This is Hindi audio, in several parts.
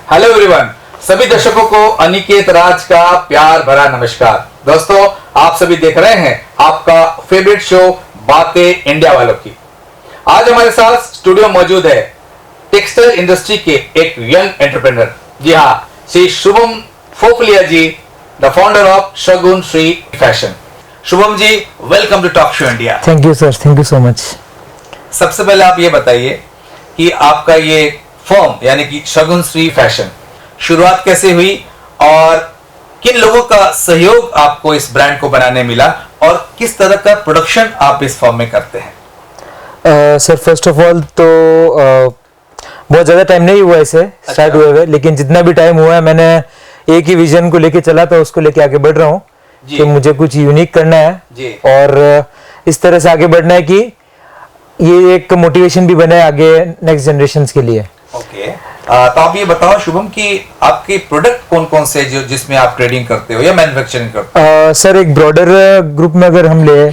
हेलो एवरीवन, सभी दर्शकों को अनिकेत राज का प्यार भरा नमस्कार। दोस्तों, आप सभी देख रहे हैं आपका फेवरेट शो बातें इंडिया वालों की। आज हमारे साथ स्टूडियो मौजूद है टेक्सटाइल इंडस्ट्री के एक यंग एंटरप्रेन्योर, जी हाँ, Shri Shubham Fofliya ji, the founder of Shagun Shri fashion. Shubham ji, welcome to talk show India. Thank you sir, thank you so much. सबसे पहले आप ये बताइए कि आपका ये फर्म यानी कि शगुन श्री फैशन शुरुआत कैसे हुई और किन लोगों का सहयोग आपको इस ब्रांड को बनाने मिला और किस तरह का प्रोडक्शन आप इस फर्म में करते हैं? सर फर्स्ट ऑफ ऑल तो बहुत ज़्यादा टाइम नहीं हुआ इसे स्टार्ट हुए हुए, लेकिन जितना भी टाइम हुआ है मैंने एक ही विजन को लेके चला था, उसको लेके आगे बढ़ रहा हूँ कि मुझे कुछ यूनिक करना है जी। और इस तरह से आगे बढ़ना है कि ये एक मोटिवेशन भी बने आगे नेक्स्ट जनरेशन के लिए। ओके, तो आप ये बताओ शुभम कि आपके प्रोडक्ट कौन कौन से जो जिसमें आप ट्रेडिंग करते हो या मैन्युफैक्चरिंग करते हो? सर एक ब्रॉडर ग्रुप में अगर हम ले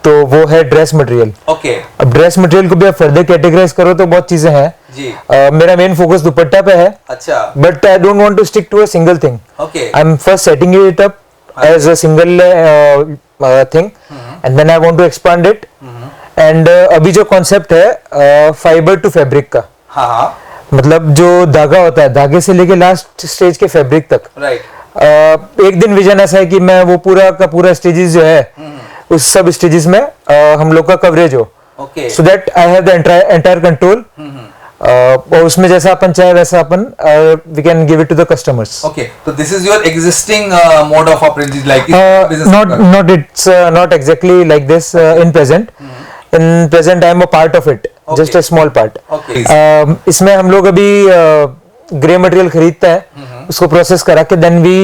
तो वो है ड्रेस मटेरियल। ओके। अब ड्रेस मटेरियल को भी आप फर्दर कैटेगराइज करो तो बहुत चीजें हैं जी। मेरा मेन फोकस दुपट्टा पे है। अच्छा। But I don't want to stick to a single thing. Okay. I am first setting it up as a single thing and then I want to expand it. And अभी जो कॉन्सेप्ट है फाइबर टू फैब्रिक का, हाँ हाँ, मतलब जो धागा होता है, धागे से लेके लास्ट स्टेज के फैब्रिक तक, राइट। एक दिन विजन ऐसा है कि मैं वो पूरा का पूरा स्टेजेस जो है उस सब स्टेजेस में हम लोग का कवरेज हो, okay, so that I have the entire control. और उसमें जैसा अपन चाहे वैसा अपन we can give it to the customers. Okay, तो this is your existing mode of operation, like not exactly like this in present. In present I am a part of it, just a small part. Okay. इसमें हम लोग अभी ग्रे मटेरियल खरीदते हैं, उसको प्रोसेस करा के then we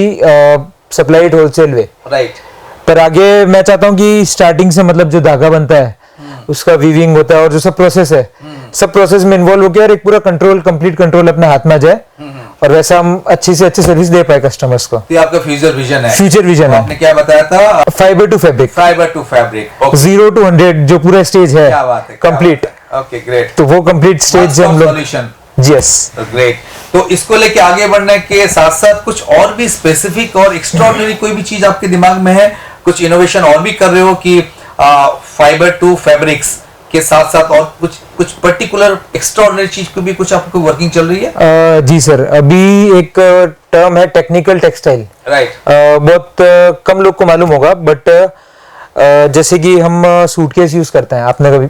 supply it wholesale way. Right. पर आगे मैं चाहता हूँ कि स्टार्टिंग से मतलब जो धागा बनता है उसका वीविंग होता है और जो सब प्रोसेस है सब प्रोसेस में इन्वॉल्व हो गया और एक पूरा कंट्रोल, कंप्लीट कंट्रोल अपने हाथ में आ जाए और वैसा हम अच्छी से अच्छी सर्विस दे पाए कस्टमर्स को। ये आपका फ्यूचर विजन है? फ्यूचर विजन है। आपने क्या बताया था? Fibre to fabric. Fibre to fabric. 0 to 100 जो पूरा स्टेज है, क्या बात है, कंप्लीट। Okay, great. तो वो कंप्लीट स्टेज हम लोग, सॉल्यूशन। Yes, great. तो इसको लेके आगे बढ़ने के साथ साथ कुछ और भी स्पेसिफिक और एक्स्ट्राऑर्डिनरी कोई भी चीज आपके दिमाग में है? कुछ इनोवेशन और भी कर रहे हो कि फाइबर टू फैब्रिक्स के साथ साथ और कुछ पर्टिकुलर एक्स्ट्राऑर्डिनरी चीज को भी कुछ आपको वर्किंग चल रही है? जी सर, अभी एक टर्म है टेक्निकल टेक्सटाइल। राइट। बहुत कम लोग को मालूम होगा, बट जैसे कि हम सूटकेस यूज करते हैं, आपने कभी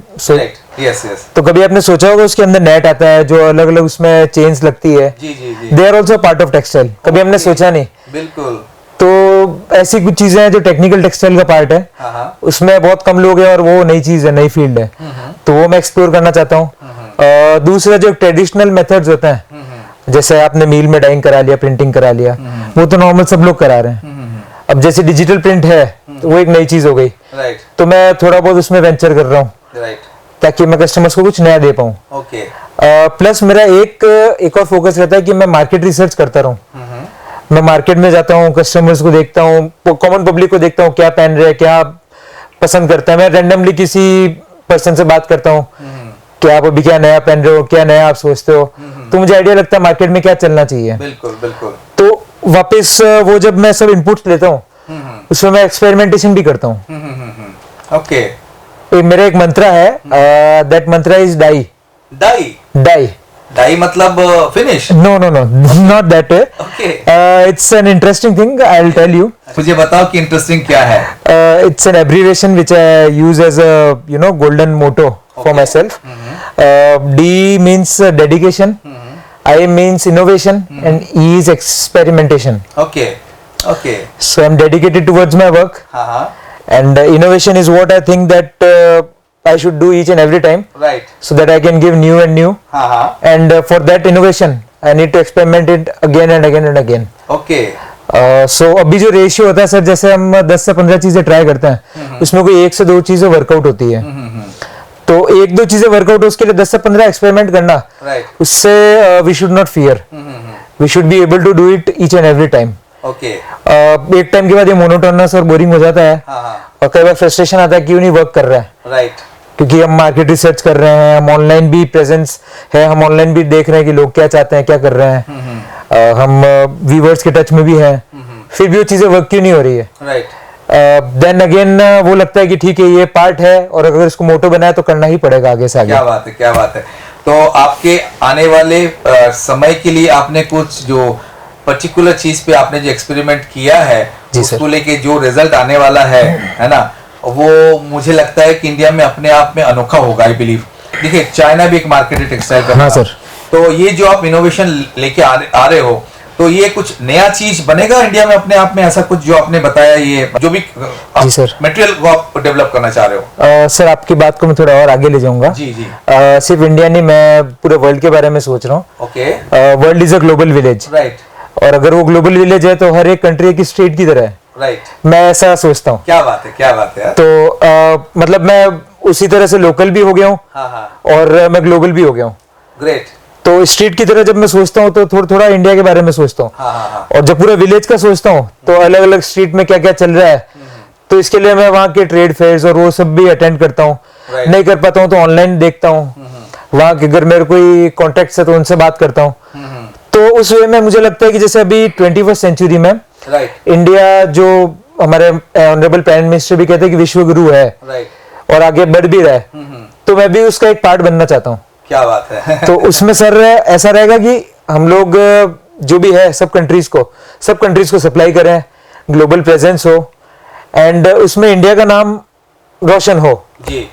यस यस, तो कभी आपने सोचा होगा उसके अंदर नेट आता है जो अलग अलग उसमें चेन्स लगती है। जी जी जी। They are also part of textile. कभी हमने सोचा नहीं। बिल्कुल। तो ऐसी कुछ चीजें हैं जो टेक्निकल टेक्सटाइल का पार्ट है। हाँ। उसमें बहुत कम लोग हैं और वो नई चीज है, नई फील्ड है, तो वो मैं एक्सप्लोर करना चाहता हूँ। दूसरा जो ट्रेडिशनल मेथड्स होते हैं, जैसे आपने मील में डाइंग करा लिया, प्रिंटिंग करा लिया, वो तो नॉर्मल सब लोग करा रहे हैं। अब जैसे डिजिटल प्रिंट है तो वो एक नई चीज हो गई। राइट। तो मैं थोड़ा बहुत उसमें वेंचर कर रहा हूँ, राइट, ताकि मैं कस्टमर्स को कुछ नया दे पाऊँ। ओके। प्लस मेरा एक और फोकस रहता है कि मैं मार्केट रिसर्च करता रहूँ। मैं मार्केट में जाता हूँ, कस्टमर्स को देखता हूँ, कॉमन पब्लिक को देखता हूँ, क्या पहन रहे हैं, क्या पसंद करता है। मैं रैंडमली किसी पर्सन से बात करता हूँ कि आप अभी क्या नया पहन रहे हो, क्या नया आप सोचते हो, तो मुझे आइडिया लगता है मार्केट में क्या चलना चाहिए। बिल्कुल बिल्कुल। तो वापस वो जब मैं सब इनपुट्स लेता हूँ उसमें मैं एक्सपेरिमेंटेशन भी करता हूँ। ओके। मेरा एक मंत्रा है, दैट मंत्रा is die. Die? Die die मतलब finish? No, not that way. Okay. It's an interesting thing. I'll tell you. मुझे बताओ कि इंटरेस्टिंग क्या है? It's an abbreviation which I use as a golden motto for myself. D means dedication, I means innovation, and E is experimentation. Okay. Okay. So I'm dedicated towards my work, हाँ, and innovation is what I think that I should do each and every time, right, so that I can give new and new. हाँ, And for that innovation I need to experiment it again and again and again. Okay. So अभी जो रेशियो होता है सर, जैसे हम 10 से 15 चीजें ट्राई करते हैं, उसमें कोई 1 से 2 चीजें वर्कआउट होती है। तो 1-2 चीजें वर्कआउट हो, उसके लिए 10 से 15 एक्सपेरिमेंट करना, राइट, उससे we should not fear, we should be able to do it each and every time. Okay. एक टाइम के बाद ये मोनोटोनस और बोरिंग हो जाता है, और कई बार फ्रस्ट्रेशन आता है क्यों नहीं वर्क कर रहा है। राइट। क्योंकि हम मार्केट रिसर्च कर रहे हैं, हम ऑनलाइन भी प्रेजेंस है, हम ऑनलाइन भी देख रहे हैं कि लोग क्या चाहते हैं, क्या कर रहे हैं। हम वीवर्स के टच में भी हैं, फिर भी वो चीजें वर्क क्यों नहीं हो रही है? राइट। देन अगेन वो लगता है कि ठीक है ये पार्ट है और अगर इसको मोटो बनाया तो करना ही पड़ेगा आगे से आगे। क्या बात है, क्या बात है। तो आपके आने वाले समय के लिए आपने कुछ जो पर्टिकुलर चीज पे आपने जो एक्सपेरिमेंट किया है उसको लेके जो रिजल्ट आने वाला है ना, वो मुझे लगता है कि इंडिया में अपने आप में अनोखा होगा, आई बिलीव। देखिए चाइना भी एक मार्केट है टेक्सटाइल का। हाँ सर। तो ये जो आप इनोवेशन लेके आ रहे हो, तो ये कुछ नया चीज बनेगा इंडिया में अपने आप में, ऐसा कुछ जो आपने बताया, ये जो भी जी सर मटेरियल को आप डेवलप करना चाह रहे हो? सर आपकी बात को मैं थोड़ा और आगे ले जाऊंगा। जी जी। सिर्फ इंडिया नहीं, मैं पूरे वर्ल्ड के बारे में सोच रहा हूँ। Okay. World is a global village. Right. और अगर वो ग्लोबल विलेज है तो हर एक कंट्री की स्टेट की तरह है। राइट। मैं ऐसा सोचता हूँ। क्या बात है, क्या बात है यार। तो मतलब मैं उसी तरह से लोकल भी हो गया हूँ हाँ हाँ। और मैं ग्लोबल भी हो गया हूँ। ग्रेट। तो स्ट्रीट की तरह जब मैं सोचता हूँ तो थोड़ा थोड़ा इंडिया के बारे में सोचता हूँ। हाँ हाँ हाँ। और जब पूरे विलेज का सोचता हूँ तो अलग अलग स्ट्रीट में क्या क्या चल रहा है, तो इसके लिए मैं वहाँ के ट्रेड फेयर्स और वो सब भी अटेंड करता हूँ। Right. नहीं कर पाता हूँ तो ऑनलाइन देखता हूँ, वहाँ के अगर मेरे कोई कॉन्टेक्ट है तो उनसे बात करता हूँ। तो उस वे में मुझे लगता है कि जैसे अभी 21st सेंचुरी में राइट। इंडिया, जो हमारे ऑनरेबल प्राइम मिनिस्टर भी कहते हैं कि विश्व गुरु है राइट। और आगे बढ़ भी रहा है, तो मैं भी उसका एक पार्ट बनना चाहता हूँ। क्या बात है। तो उसमें सर ऐसा रहेगा कि हम लोग जो भी है सब कंट्रीज को सप्लाई करें, ग्लोबल प्रेजेंस हो एंड उसमें इंडिया का नाम रोशन हो, जी।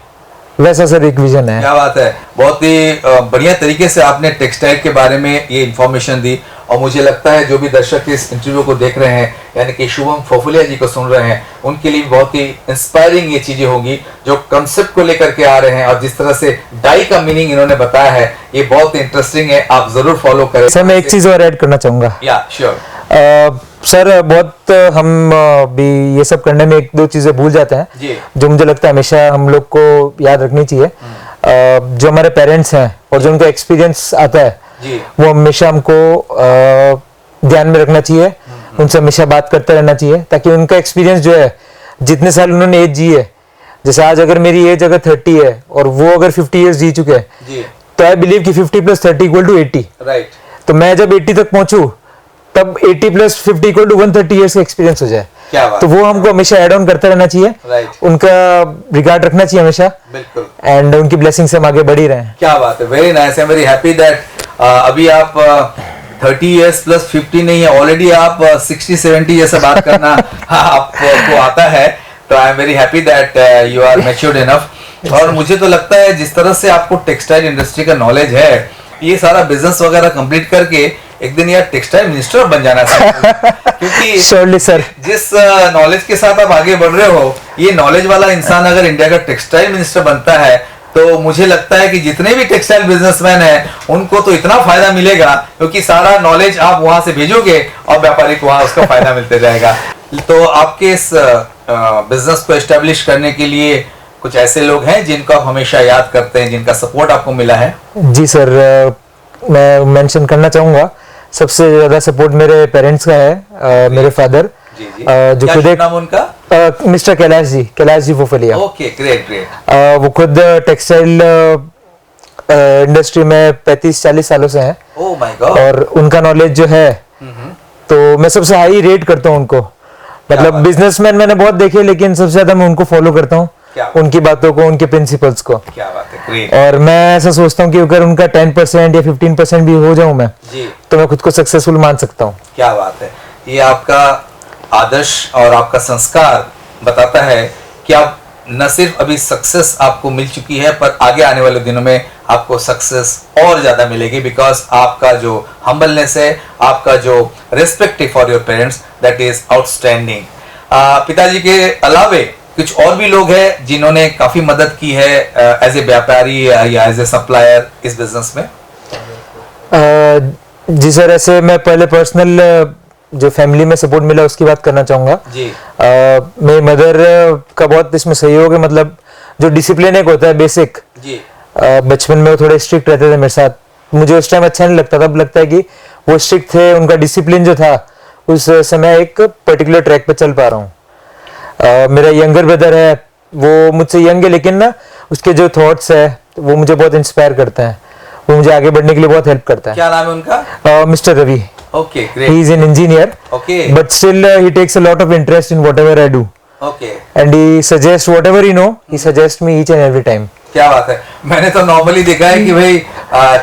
वैसा सर एक विजन है। क्या बात है, बहुत ही बढ़िया तरीके से आपने टेक्सटाइल के बारे में ये इन्फॉर्मेशन दी। और मुझे लगता है जो भी दर्शक इस इंटरव्यू को देख रहे हैं, यानी कि शुभम फोफुलिया जी को सुन रहे हैं, उनके लिए बहुत ही इंस्पायरिंग ये चीजें होंगी जो कंसेप्ट को लेकर के आ रहे हैं। और जिस तरह से डाई का मीनिंग इन्होंने बताया है, ये बहुत इंटरेस्टिंग है, आप जरूर फॉलो करें। सर मैं एक चीज और ऐड करना चाहूंगा। या श्योर। सर बहुत हम भी ये सब करने में एक दो चीजें भूल जाते हैं जी। जो मुझे लगता है हमेशा हम लोग को याद रखनी चाहिए। जो हमारे पेरेंट्स हैं और जो उनका एक्सपीरियंस आता है जी। वो हमेशा हमको ध्यान में रखना चाहिए, उनसे हमेशा बात करते रहना चाहिए, ताकि उनका एक्सपीरियंस जो है, जितने साल उन्होंने एज जी है, जैसे आज अगर मेरी एज अगर 30 है और वो अगर 50 ईयर्स जी चुके हैं, जी। तो आई बिलीव कि 50 + 30 = 80। राइट। तो मैं जब 80 तक पहुंचू तब 80 + 50 = 130 ईयर्स का एक्सपीरियंस हो जाए। क्या बात। तो वो हमको हमेशा ऐड ऑन करते रहना चाहिए। राइट। उनका रिगार्ड रखना चाहिए हमेशा। बिल्कुल। एंड उनकी ब्लेसिंग से हम आगे बढ़ ही रहे हैं। क्या बात है, very nice. I am very happy that अभी आप 30 ईयर्स + 50 नहीं है, ऑलरेडी आप 60-70 जैसा बात करना आपको आता है। तो I am very happy that you are matured enough. और मुझे तो लगता है जिस तरह से आपको टेक्सटाइल इंडस्ट्री का नॉलेज है, ये सारा बिजनेस वगैरह कंप्लीट करके एक दिन यार टेक्सटाइल मिनिस्टर बन जाना चाहिए। क्योंकि श्योरली सर, जिस नॉलेज के साथ आप आगे बढ़ रहे हो, ये नॉलेज वाला इंसान अगर इंडिया का टेक्सटाइल मिनिस्टर बनता है, तो मुझे लगता है कि जितने भी टेक्सटाइल बिजनेसमैन हैं उनको तो इतना फायदा मिलेगा, क्योंकि सारा नॉलेज आप वहां से भेजोगे और व्यापारी को वहां उसका फायदा मिलते जाएगा। तो आपके इस बिजनेस को एस्टेब्लिश करने के लिए कुछ ऐसे लोग हैं जिनको आप हमेशा याद करते हैं, जिनका सपोर्ट आपको मिला है? जी सर, मैं मेंशन करना चाहूंगा, सबसे ज्यादा सपोर्ट मेरे पेरेंट्स का है। मेरे फादर, जी जी। जो क्या खुद एक नाम उनका? Mister Kailash ji Phophalia. Okay, great great. वो खुद टेक्सटाइल इंडस्ट्री में 35-40 सालों से हैं। Oh my God. और उनका नॉलेज जो है, तो मैं सबसे हाई रेट करता हूँ उनको। मतलब बिजनेसमैन मैंने बहुत देखे, लेकिन सबसे ज्यादा मैं उनको फॉलो करता हूँ, उनकी बातों को, उनके प्रिंसिपल्स को। क्या बात है, ग्रेट। और मैं ऐसा सोचता हूँ कि अगर उनका 10% या 15% भी हो जाऊं मैं, जी, तो मैं खुद को सक्सेसफुल मान सकता हूँ। क्या बात है। ये आपका आदर्श और आपका संस्कार बताता है कि आप न सिर्फ अभी सक्सेस आपको मिल चुकी है, पर आगे आने वाले दिनों में आपको सक्सेस और ज्यादा मिलेगी, बिकॉज आपका जो हम्बलनेस है, आपका जो respect for your parents, that is outstanding. पिताजी के अलावे कुछ और भी लोग हैं जिन्होंने काफी मदद की है एज ए व्यापारी या एज ए सप्लायर इस बिजनेस में? जी सर, ऐसे मैं पहले पर्सनल जो फैमिली में सपोर्ट मिला उसकी बात करना चाहूंगा जी। मेरी मदर का बहुत इसमें सहयोग है। मतलब जो डिसिप्लिन एक होता है बेसिक जी, बचपन में वो थोड़े स्ट्रिक्ट रहते थे मेरे साथ। मुझे उस टाइम अच्छा नहीं लगता था, अब लगता है कि वो स्ट्रिक्ट थे, उनका डिसिप्लिन जो था उस समय एक पर्टिकुलर ट्रैक पे चल पा रहा हूँ। मेरा यंगर ब्रदर है, वो मुझसे यंग है, लेकिन ना उसके जो थॉट्स है वो मुझे बहुत इंस्पायर करते हैं, वो मुझे आगे बढ़ने के लिए बहुत हेल्प करता है। क्या नाम है उनका? Mister Ravi. Okay, great. He is an engineer. Okay. But still he takes a lot of interest in whatever I do. Okay. And he suggests whatever he know. He suggests me each and every time. क्या बात है। मैंने तो नॉर्मली देखा है कि भाई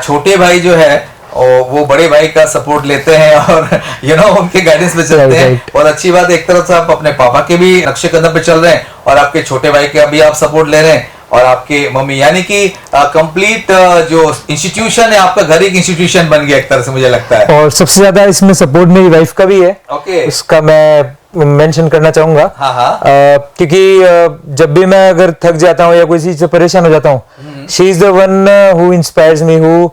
छोटे भाई जो है वो बड़े भाई का सपोर्ट लेते हैं और उनके गाइडेंस पे चलते हैं। Right. और अच्छी बात है, एक तरफ से आप अपने पापा के भी नक्शे कदम पे चल रहे हैं और आपके छोटे भाई का भी आप सपोर्ट ले रहे हैं और आपके मम्मी, यानी कि कंप्लीट जो इंस्टीट्यूशन है आपका घर एक इंस्टीट्यूशन बन गया एक तरह से, मुझे लगता है। और सबसे ज्यादा इसमें सपोर्ट मेरी वाइफ का भी है। ओके। उसका मैं मेंशन करना चाहूंगा। हाँ हाँ। क्योंकि जब भी मैं अगर थक जाता हूँ या कोई चीज से परेशान हो जाता हूँ, she is the one who inspires me, who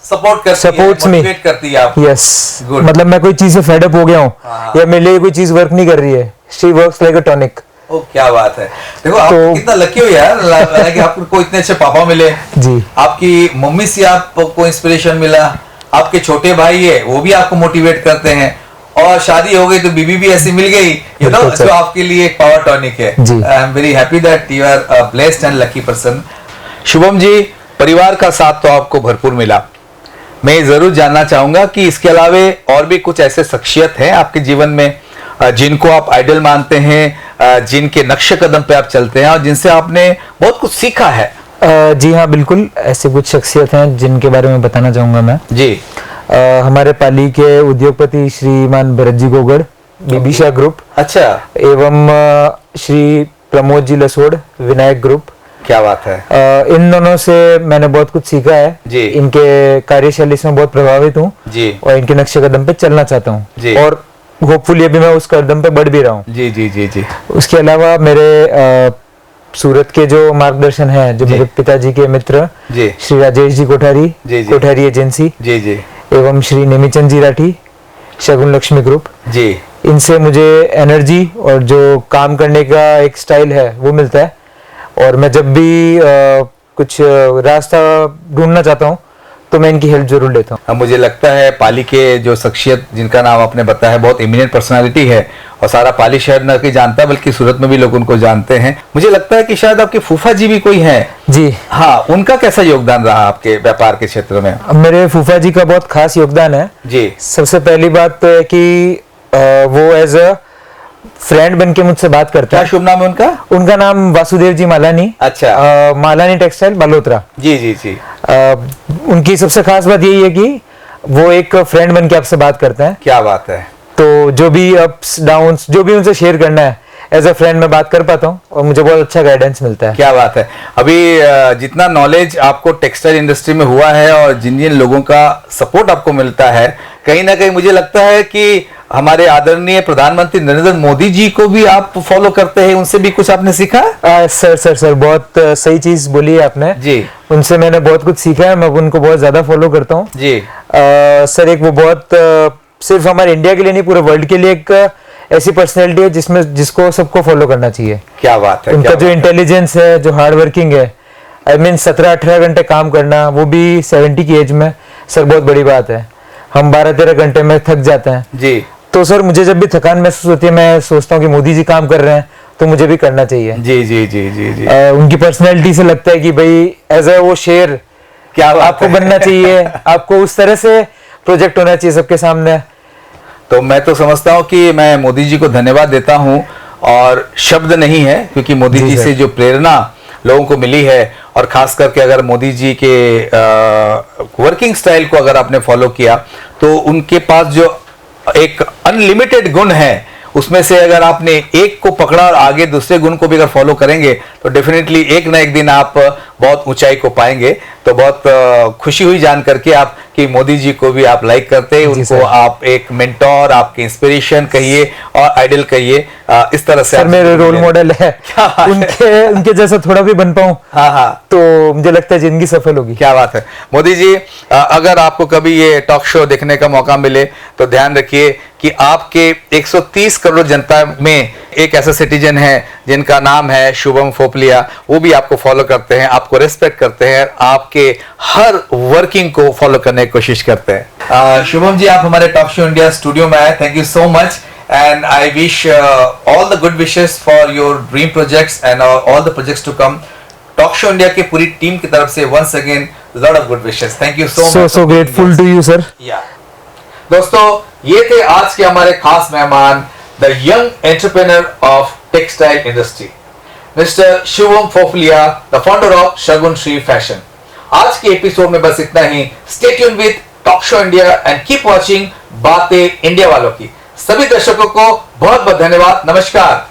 support करती Supports है, me. मोटिवेट करती है आप। यस। Good. मतलब मैं कोई चीज से फेड अप हो गया हूँ हाँ। या मेरे लिए कोई चीज वर्क नहीं कर रही है, she works like a tonic. ओ क्या बात है। देखो आप कितना लकी हो यार कि आपको इतने अच्छे पापा मिले जी। आपकी मम्मी से आपको इंस्पिरेशन मिला, आपके छोटे भाई है वो भी आपको मोटिवेट करते हैं और शादी हो गई तो बीबी भी ऐसी मिल गई जो आपके लिए एक पावर टॉनिक है। I am very happy that you are a blessed and lucky person. Shubham ji, परिवार का साथ तो आपको भरपूर मिला। मैं जरूर जानना चाहूंगा कि इसके अलावा और भी कुछ ऐसे शख्सियत हैं आपके जीवन में जिनको आप आइडल मानते हैं, जिनके नक्शे कदम पे आप चलते हैं और जिनसे आपने बहुत कुछ सीखा है? जी हाँ, बिल्कुल ऐसे कुछ शख्सियत हैं जिनके बारे में बताना चाहूंगा मैं जी। हमारे पाली के उद्योगपति श्रीमान भरत जी गोगड़, बीबीशा ग्रुप। अच्छा। एवं श्री प्रमोद जी लसोड़, विनायक ग्रुप। क्या बात है। इन दोनों से मैंने बहुत कुछ सीखा है जी। इनके कार्यशैली से मैं बहुत प्रभावित हूँ जी। और इनके नक्शे कदम पे चलना चाहता जी। हूँ और होपफुली अभी मैं उस कदम पे बढ़ भी रहा हूँ। जी जी जी जी। उसके अलावा मेरे सूरत के जो मार्गदर्शन है, जो मेरे पिताजी के मित्र जी। श्री राजेश जी कोठारी, जी जी। कोठारी एजेंसी जी जी। एवं श्री नेमीचंद जी राठी, शगुन लक्ष्मी ग्रुप, जी। इनसे मुझे एनर्जी और जो काम करने का एक स्टाइल है वो मिलता है। और मैं जब भी कुछ रास्ता ढूंढना चाहता हूँ तो मैं इनकी हेल्प जरूर लेता हूँ। अब मुझे लगता है पाली के जो शख्सियत जिनका नाम आपने बताया है बहुत इमिनेंट पर्सनालिटी है और सारा पाली शहर न कि जानता है बल्कि सूरत में भी लोग उनको जानते हैं। मुझे लगता है कि शायद आपके फूफा जी भी कोई हैं। जी हाँ, उनका कैसा योगदान रहा आपके व्यापार के क्षेत्र में? मेरे फूफा जी का बहुत खास योगदान है जी। सबसे पहली बात तो है कि वो एज अ फ्रेंड बन के मुझसे बात करता क्या है। शुभ नाम है उनका? उनका नाम वासुदेव जी मालानी। अच्छा। मालानी टेक्सटाइल बालोतरा। जी जी जी। उनकी सबसे खास बात यही है कि वो एक फ्रेंड बन के आपसे बात करते हैं। क्या बात है। तो जो भी अप्स डाउन्स जो भी उनसे शेयर करना है एज अ फ्रेंड मैं बात कर पाता हूँ और मुझे बहुत अच्छा गाइडेंस मिलता है। क्या बात है। अभी जितना नॉलेज आपको टेक्सटाइल इंडस्ट्री में हुआ है और जिन जिन लोगों का सपोर्ट आपको मिलता है, कहीं ना कहीं मुझे लगता है कि हमारे आदरणीय प्रधानमंत्री नरेंद्र मोदी जी को भी आप फॉलो करते हैं, उनसे भी कुछ आपने सीखा? सर बहुत सही चीज बोली है आपने जी। उनसे मैंने बहुत कुछ सीखा है, मैं उनको बहुत ज्यादा फॉलो करता हूँ जी। सर एक वो बहुत सिर्फ हमारे इंडिया के लिए नहीं पूरे वर्ल्ड के लिए एक ऐसी पर्सनैलिटी है जिसको सबको फॉलो करना चाहिए। क्या बात है। उनका जो इंटेलिजेंस है, जो हार्ड वर्किंग है, आई मीन 17-18 घंटे काम करना, वो भी 70 की एज में, सर बहुत बड़ी बात है। हम 12-13 घंटे में थक जाते हैं जी। तो सर मुझे जब भी थकान महसूस होती है मैं सोचता हूँ कि मोदी जी काम कर रहे हैं तो मुझे भी करना चाहिए। जी जी जी जी जी। उनकी पर्सनैलिटी से लगता है कि भाई एज ए वो शेर क्या आपको बनना चाहिए, आपको उस तरह से प्रोजेक्ट होना चाहिए सबके सामने। तो मैं तो समझता हूँ कि मैं मोदी जी को धन्यवाद देता हूँ और शब्द नहीं है, क्योंकि मोदी जी से जो प्रेरणा लोगों को मिली है और खास करके अगर मोदी जी के वर्किंग स्टाइल को अगर आपने फॉलो किया तो उनके पास जो एक अनलिमिटेड गुण है उसमें से अगर आपने एक को पकड़ा और आगे दूसरे गुण को भी अगर फॉलो करेंगे तो डेफिनेटली एक ना एक दिन आप बहुत ऊंचाई को पाएंगे। तो बहुत खुशी हुई जान करके आप कि मोदी जी को भी आप लाइक करते हैं, उनको आप एक मेंटोर, आपके इंस्पिरेशन कहिए और आइडल कहिए, इस तरह से सर मेरे रोल मॉडल है। उनके जैसा थोड़ा भी बन पाऊं हाँ हाँ तो मुझे लगता है जिंदगी सफल होगी। क्या बात है। मोदी जी, अगर आपको कभी ये टॉक शो देखने का मौका मिले तो ध्यान रखिए कि आपके 130 करोड़ जनता में एक ऐसा सिटीजन है जिनका नाम है शुभम फोपलिया, वो भी आपको फॉलो करते हैं, आपको रेस्पेक्ट करते हैं, आपके हर वर्किंग को फॉलो करने की कोशिश करते हैं। शुभम जी, आप हमारे टॉक शो इंडिया स्टूडियो में आए, thank you so much and I wish all the good wishes for your dream projects and all the projects to come. Talk show India की पूरी टीम की तरफ से once again lot of good wishes. Thank you so much. so grateful to you, sir. Yeah. दोस्तों, ये थे आज के हमारे खास मेहमान, the young entrepreneur of textile industry, mister Shivam Phophalia, the founder of Shagun Shri fashion. आज के एपिसोड में बस इतना ही। Stay tune with talk show India and keep watching बातें इंडिया वालों की। सभी दर्शकों को बहुत बहुत धन्यवाद। नमस्कार।